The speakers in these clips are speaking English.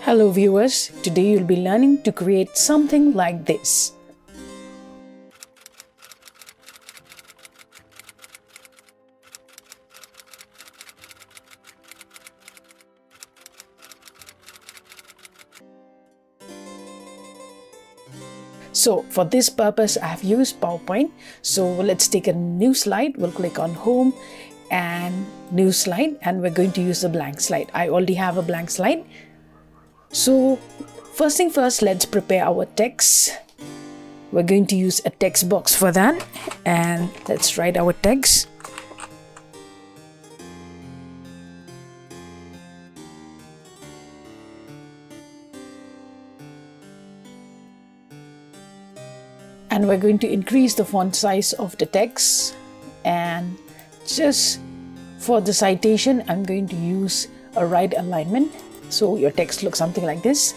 Hello viewers, today you'll be learning to create something like this. So for this purpose, I have used PowerPoint. So let's take a new slide. We'll click on Home and New Slide, and we're going to use a blank slide. I already have a blank slide. So first thing first, let's prepare our text. We're going to use a text box for that, and let's write our text. And we're going to increase the font size of the text, and just for the citation I'm going to use a right alignment, so your text looks something like this.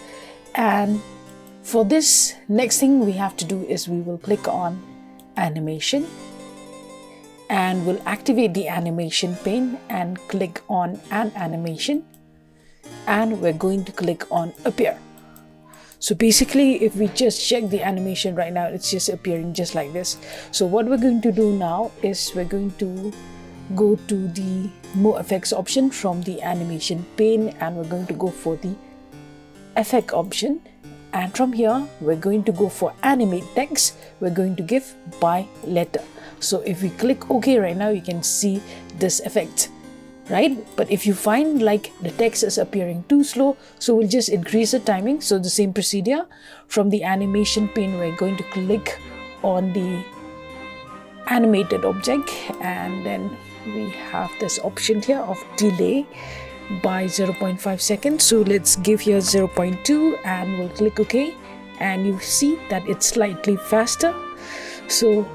And for this, next thing we have to do is we will click on animation, and we'll activate the animation pane and click on an animation, and we're going to click on appear. So basically, if we just check the animation right now, it's just appearing just like this. So what we're going to do now is we're going to go to the more effects option from the animation pane, and we're going to go for the effect option. And from here, we're going to go for animate text. We're going to give by letter. So if we click OK right now, you can see this effect, right? But if you find like the text is appearing too slow, so we'll just increase the timing. So the same procedure, from the animation pane, we're going to click on the animated object, and then we have this option here of delay by 0.5 seconds. So let's give here 0.2, and we'll click OK, and you see that it's slightly faster. So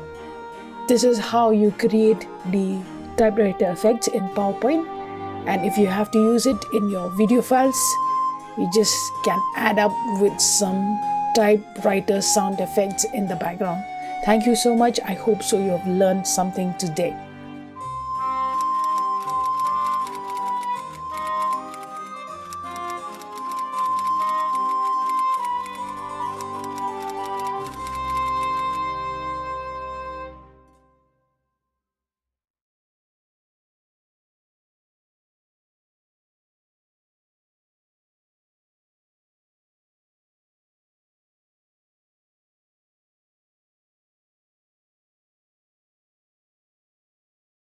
this is how you create the typewriter effects in PowerPoint. And if you have to use it in your video files, you just can add up with some typewriter sound effects in the background. Thank you so much. I hope so you have learned something today.